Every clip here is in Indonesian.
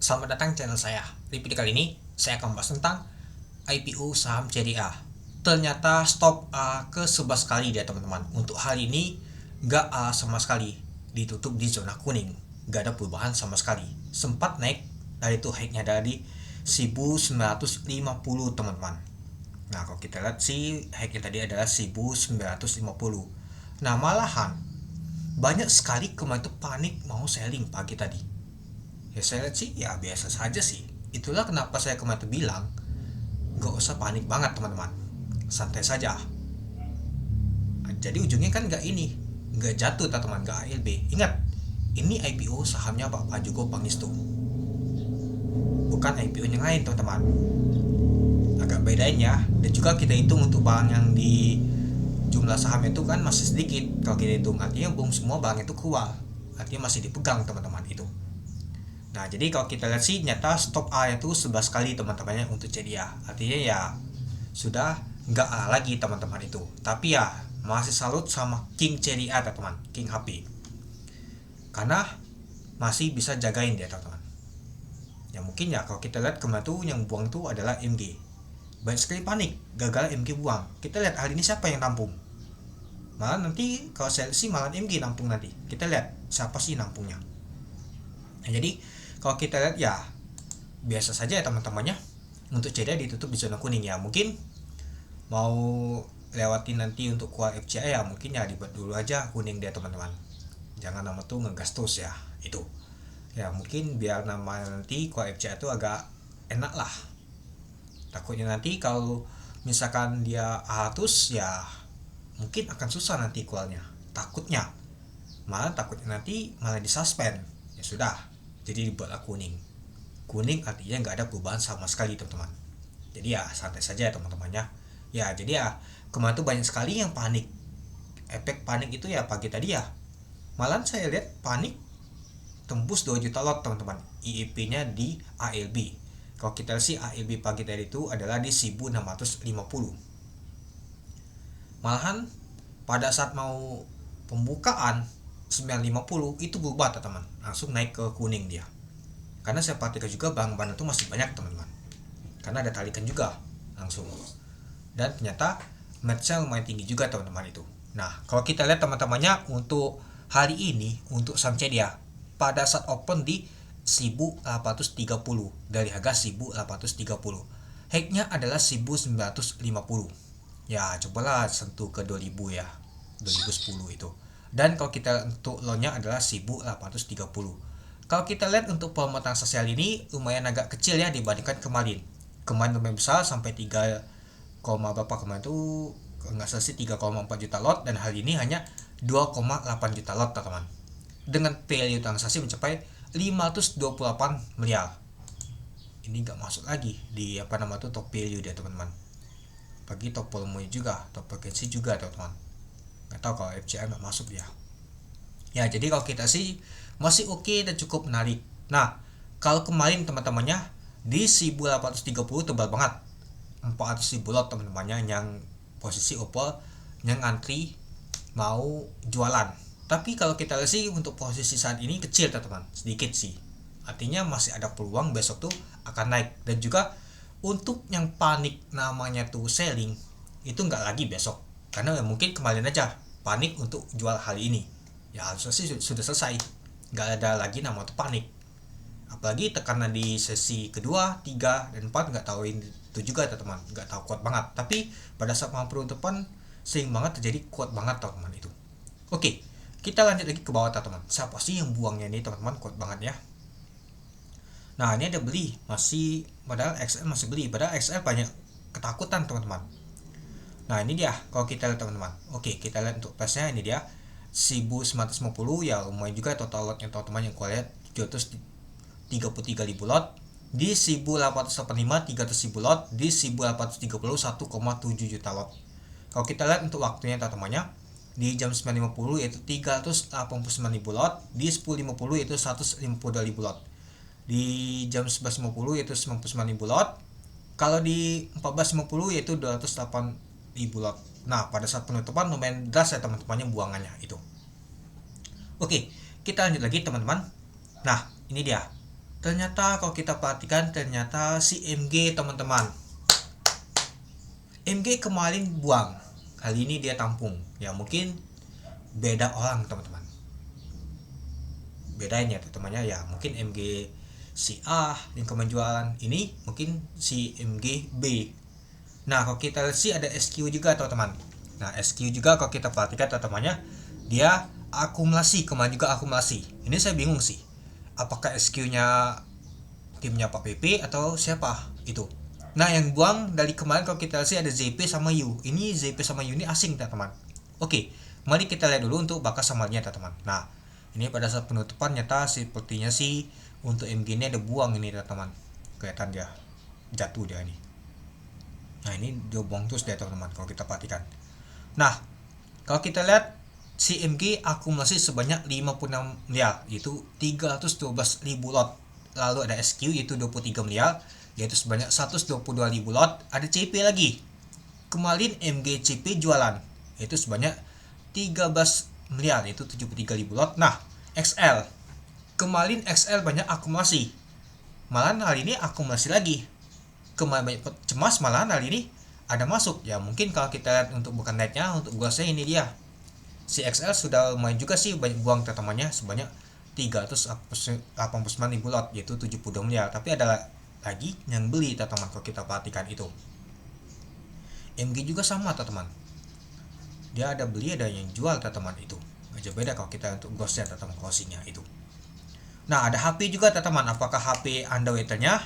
Selamat datang channel saya. Di video kali ini saya akan bahas tentang IPO saham CDA. Ternyata stop ke 11 kali dia teman-teman. Untuk hari ini nggak sama sekali, ditutup di zona kuning, nggak ada perubahan sama sekali. Sempat naik dari itu high-nya dari 1950 teman-teman. Nah kalau kita lihat sih high-nya tadi adalah 1950. Nah malahan banyak sekali kemarin itu panik mau selling pagi tadi. Ya saya lihat sih ya biasa saja sih. Itulah kenapa saya kemarin bilang nggak usah panik banget teman-teman, santai saja. Jadi ujungnya kan nggak jatuh teman-teman, nggak ALB. Ingat, ini IPO sahamnya Bapak Jugo Pangestu, bukan IPO yang lain teman-teman. Agak bedain ya. Dan juga kita hitung untuk barang yang di jumlah saham itu kan masih sedikit. Kalau kita hitung artinya belum semua barang itu keluar, artinya masih dipegang teman-teman itu. Nah jadi kalau kita lihat sih nyata stop A itu 11 kali teman-temannya untuk CDA. Artinya ya sudah nggak A lagi teman-teman itu. Tapi ya masih salut sama King CDA teman-teman, King HP. Karena masih bisa jagain dia teman-teman. Ya mungkin ya kalau kita lihat kemarin tuh yang buang tuh adalah MG. Banyak sekali panik, gagal MG buang. Kita lihat hari ini siapa yang nampung. Malah nanti kalau saya sih malah MG nampung nanti. Kita lihat siapa sih nampungnya. Nah, jadi kalau kita lihat ya biasa saja ya teman-temannya. Untuk CDA ditutup di zona kuning ya. Mungkin mau lewatin nanti untuk keluar FCA ya mungkin ya dibuat dulu aja kuning dia teman-teman. Jangan nama tuh ngegas terus ya. Itu. Ya mungkin biar nama nanti keluar FCA itu agak enak lah. Takutnya nanti kalau misalkan dia atus ya mungkin akan susah nanti keluarnya. Takutnya. Malah takutnya nanti malah disuspend. Ya sudah, jadi dibuatlah kuning. Kuning artinya nggak ada perubahan sama sekali teman-teman. Jadi ya santai saja ya teman-temannya. Ya jadi ya kemarin tuh banyak sekali yang panik. Efek panik itu ya pagi tadi ya. Malah saya lihat panik tembus 2 juta lot teman-teman. IEP-nya di ALB. Kalau kita lihat sih ALB pagi tadi itu adalah di 1650. Malahan pada saat mau pembukaan 950 itu berubah teman-teman, langsung naik ke kuning dia. Karena saya perhatikan juga barang-barang itu masih banyak teman-teman, karena ada talikan juga langsung. Dan ternyata matchnya lumayan tinggi juga teman-teman itu. Nah kalau kita lihat teman-temannya untuk hari ini untuk saham CDA pada saat open di 1830 dari harga 1830, high-nya adalah 1950. Ya cobalah sentuh ke 2000 ya, 2010 itu. Dan kalau kita untuk loan-nya adalah 1830. Kalau kita lihat untuk volume transaksi ini lumayan agak kecil ya dibandingkan kemarin. Kemarin lumayan besar sampai 3, berapa kemarin itu nggak salah sih 3,4 juta lot, dan hari ini hanya 2,8 juta lot teman-teman. Dengan value transaksi mencapai 528 miliar. Ini nggak masuk lagi di top value dia teman-teman. Bagi top volume juga, top frequency juga teman-teman. Nggak tahu kalau FCA nggak masuk ya. Ya jadi kalau kita sih masih oke dan cukup menarik. Nah kalau kemarin teman-temannya di 1830 tebal banget, 400.000 lot teman-temannya yang posisi open yang antri mau jualan. Tapi kalau kita lihat sih untuk posisi saat ini kecil teman-teman, sedikit sih. Artinya masih ada peluang besok tuh akan naik. Dan juga untuk yang panik namanya tuh selling itu nggak lagi besok, karena mungkin kemarin aja panik untuk jual hari ini. Ya harusnya sih sudah selesai, nggak ada lagi nama tuh panik. Apalagi tekanan di sesi kedua, 3, dan 4 nggak tahu itu juga teman-teman, nggak tahu kuat banget. Tapi pada saat mampu depan sering banget terjadi kuat banget teman-teman itu. Oke, kita lanjut lagi ke bawah teman-teman. Siapa sih yang buangnya ini teman-teman, kuat banget ya. Nah ini ada beli, masih padahal XL masih beli, padahal XL banyak ketakutan teman-teman. Nah ini dia kalau kita lihat teman-teman. Oke kita lihat untuk price-nya, ini dia 1950 ya, lumayan juga total lotnya teman-teman. Yang kulihat 733.000 lot di 1885, 300.000 lot di 1830, 1,7 juta lot. Kalau kita lihat untuk waktunya teman-temannya di jam 9.50 yaitu 389.000 lot, di 10.50 yaitu 152.000 lot, di jam 11.50 yaitu 99.000 lot, kalau di 14.50 yaitu 208.000 lot. Nah pada saat penutupan lumayan deras ya teman-temannya buangannya itu. Oke kita lanjut lagi teman-teman. Nah ini dia Ternyata kalau kita perhatikan, ternyata si MG teman-teman, MG kemarin buang, kali ini dia tampung. Ya mungkin beda orang teman-teman, bedanya teman-temannya ya, mungkin MG si A yang kemarin jualan ini mungkin si MG B. Nah kalau kita lihat sih ada SQ juga teman-teman. Nah SQ juga kalau kita perhatikan teman-temannya, dia akumulasi, kemarin juga akumulasi. Ini saya bingung sih, apakah SQ-nya timnya Pak PP atau siapa itu. Nah yang buang dari kemarin kalau kita lihat sih ada ZP sama U. Ini ZP sama U ini asing teman-teman. Oke, mari kita lihat dulu untuk bakal samarnya teman-teman. Nah ini pada saat penutupan nyata sepertinya sih untuk MG ini ada buang ini teman-teman, kelihatan dia jatuh dia ini. Nah ini dia buang terus dia teman-teman kalau kita perhatikan. Nah kalau kita lihat si MG akumulasi sebanyak 56 miliar, yaitu 312.000 lot. Lalu ada SQ yaitu 23 miliar, yaitu sebanyak 122.000 lot. Ada CP lagi, kemarin MG CP jualan, yaitu sebanyak 13 miliar, yaitu 73.000 lot. Nah XL, kemarin XL banyak akumulasi, malahan hari ini akumulasi lagi. Kemarin banyak cemas, malahan hari ini ada masuk. Ya mungkin kalau kita lihat untuk bukan netnya, untuk gasnya ini dia si XL sudah lumayan juga sih banyak buang teman-temannya, sebanyak 389.000 lot, yaitu 72 miliar. Tapi ada lagi yang beli teman-teman kalau kita perhatikan itu. MG juga sama teman-teman, dia ada beli ada yang jual teman-teman, itu aja beda kalau kita untuk ghostnya teman-teman, closingnya itu. Nah ada HP juga teman-teman, apakah HP underwaternya?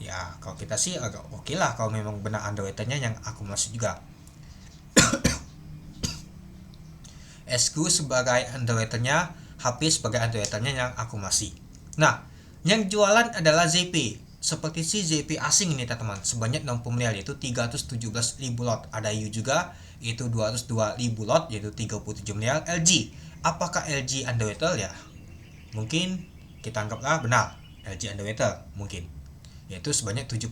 Ya kalau kita sih agak oke lah kalau memang benar underwaternya yang akumulasi juga. SQ sebagai underwaternya, HP sebagai underwaternya yang akumulasi. Nah yang jualan adalah ZP, seperti si ZP asing ini teman-teman, sebanyak 60 miliar, yaitu 317.000 lot. Ada U juga, yaitu 202.000 lot, yaitu 37 miliar. LG, apakah LG underwater? Ya mungkin kita anggaplah benar LG underwater mungkin, yaitu sebanyak 70.000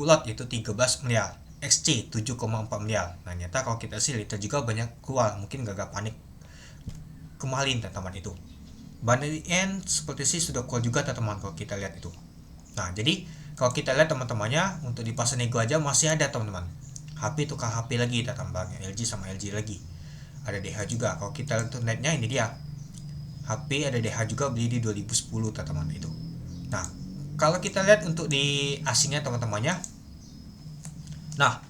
lot, yaitu 13 miliar. XC 7,4 miliar. Nah nyata kalau kita sih liter juga banyak keluar, mungkin gak panik kemarin teman-teman itu. Binary N seperti sih sudah keluar juga teman-teman kalau kita lihat itu. Nah jadi kalau kita lihat teman-temannya untuk di pasar nego aja masih ada teman-teman. HP tukar HP lagi teman-teman, LG sama LG lagi. Ada DH juga. Kalau kita lihat netnya ini dia, HP ada DH juga, beli di 2010 teman-teman itu. Nah kalau kita lihat untuk di asingnya teman-temannya, nah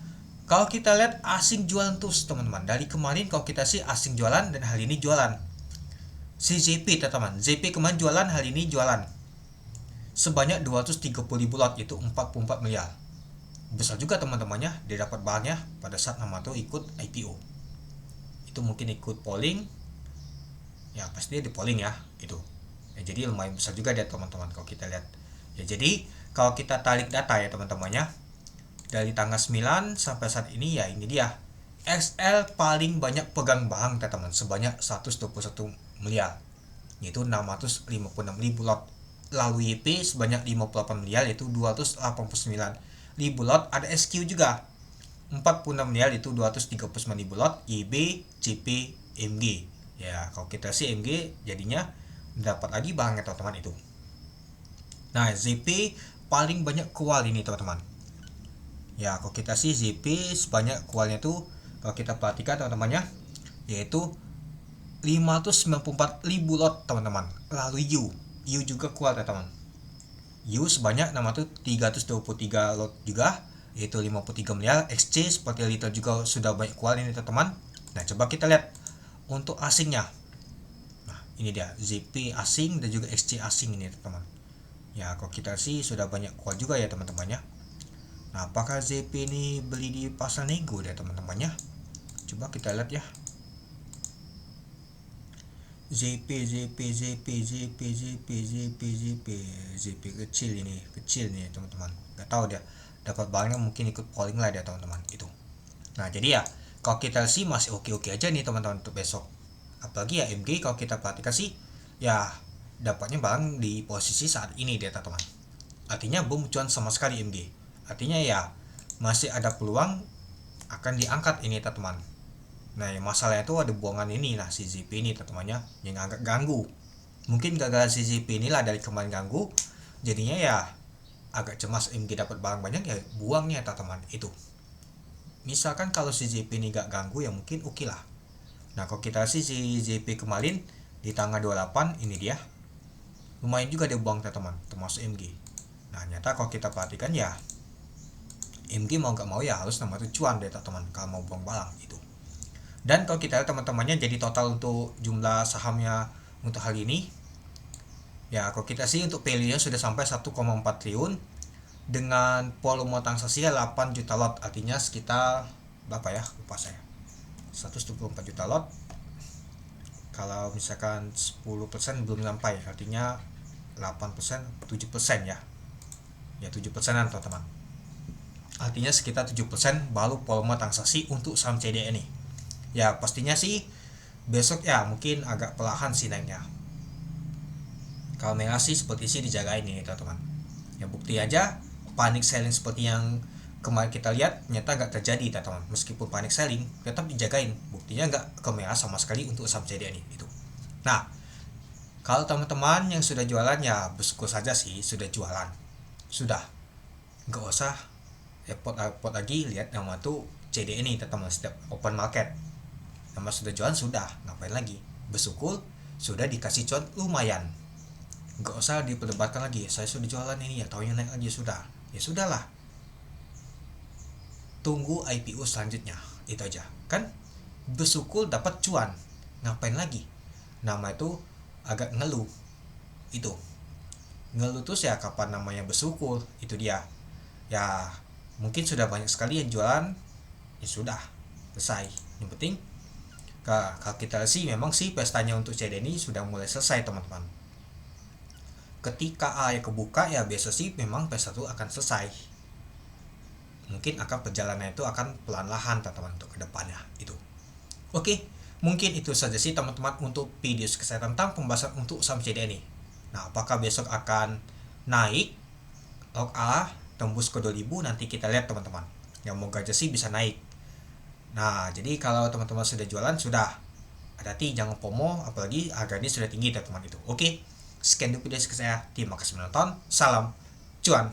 kalau kita lihat asing jualan terus teman-teman, dari kemarin kalau kita sih asing jualan dan hari ini jualan. Si ZP teman-teman, ZP kemarin jualan, hari ini jualan sebanyak 230.000 lot, itu 44 miliar. Besar juga teman-temannya, dia dapat barangnya pada saat nama tuh ikut IPO. Itu mungkin ikut polling, ya pasti dia di polling ya itu. Ya, jadi lumayan besar juga dia teman-teman kalau kita lihat. Ya jadi kalau kita tarik data ya teman-temannya, dari tanggal 9 sampai saat ini ya ini dia. XL paling banyak pegang barang teman-teman, sebanyak 121 miliar, yaitu 656.000 lot. Lalu YP sebanyak 58 miliar, yaitu 289.000 lot. Ada SQ juga 46 miliar, itu 239.000 lot. YB, CP, MG. Ya kalau kita sih MG jadinya dapat lagi barangnya teman-teman itu. Nah ZP paling banyak kual ini teman-teman. Ya kalau kita sih ZP sebanyak kualnya tuh kalau kita perhatikan teman-temannya, yaitu 594.000 lot teman-teman. Lalu U juga kuat teman-teman. U sebanyak 323 lot juga, yaitu 53 miliar. XC seperti liter juga sudah banyak kuat ini teman-teman. Nah coba kita lihat untuk asingnya. Nah ini dia ZP asing dan juga XC asing ini teman-teman. Ya kalau kita sih sudah banyak kuat juga ya teman-temannya. Nah apakah ZP ini beli di pasar nego deh teman-temannya? Coba kita lihat ya. ZP kecil nih teman-teman, nggak tahu dia dapat barangnya, mungkin ikut polling lah dia teman-teman itu. Nah jadi ya kalau kita sih masih oke-oke aja nih teman-teman untuk besok, apalagi ya MG kalau kita perhatikan sih ya dapatnya barang di posisi saat ini dia teman-teman, artinya belum cuan sama sekali MG, artinya ya masih ada peluang akan diangkat ini teman-teman. Nah yang masalahnya itu ada buangan ini, nah si ZP ini teman-temannya yang agak ganggu. Mungkin gagal si ZP inilah dari kemarin ganggu, Jadinya ya agak cemas, MG dapat barang banyak ya buangnya teman itu. Misalkan kalau si JP ini gak ganggu ya mungkin oke lah. Nah kalau kita sih si JP kemarin di tanggal 28 ini dia lumayan juga dia buang teman, termasuk MG. Nah nyata kalau kita perhatikan ya MG mau gak mau ya harus nama itu cuan deh teman kalau mau buang barang itu. Dan kalau kita lihat teman-temannya jadi total untuk jumlah sahamnya untuk hari ini ya kalau kita sih untuk value-nya sudah sampai 1,4 triliun dengan volume transaksi 8 juta lot, artinya sekitar berapa ya lupa saya, 124 juta lot. Kalau misalkan 10% belum sampai, artinya 8% 7% ya 7%an teman-teman, artinya sekitar 7% baru volume transaksi untuk saham CDE ini. Ya pastinya sih besok ya mungkin agak perlahan sih naiknya. Kalau merah sih seperti sih dijagain ini teman-teman. Ya bukti aja panic selling seperti yang kemarin kita lihat ternyata nggak terjadi teman-teman. Meskipun panic selling tetap dijagain. Buktinya nggak ke merah sama sekali untuk saham CDE ini itu. Nah kalau teman-teman yang sudah jualan ya bersyukur saja sih sudah jualan. Sudah nggak usah repot-repot lagi lihat nama tuh CDE ini teman-teman setiap open market. Nama sudah jualan sudah ngapain lagi, bersyukur sudah dikasih cuan lumayan. Nggak usah diperdebatkan lagi saya sudah jualan ini ya tahunya naik aja sudah ya sudahlah, tunggu IPO selanjutnya itu aja kan, bersyukur dapat cuan ngapain lagi. Nama itu agak ngeluh itu ngeluh terus ya kapan namanya bersyukur itu dia ya. Mungkin sudah banyak sekali yang jualan ya sudah selesai. Yang penting kalau kita sih memang sih pestanya untuk CD ini sudah mulai selesai teman-teman. Ketika A kebuka ya biasa sih memang pesta itu akan selesai. Mungkin akan perjalanannya itu akan pelan-lahan teman-teman untuk kedepannya itu. Oke, mungkin itu saja sih teman-teman untuk video kesehatan tentang pembahasan untuk saham CDE ini. Nah apakah besok akan naik log A tembus ke 2000 nanti kita lihat teman-teman. Yang moga aja sih bisa naik. Nah jadi kalau teman-teman sudah jualan sudah hati-hati jangan FOMO, apalagi harganya sudah tinggi teman-teman itu. Oke, sekian dulu video saya, terima kasih menonton, salam cuan.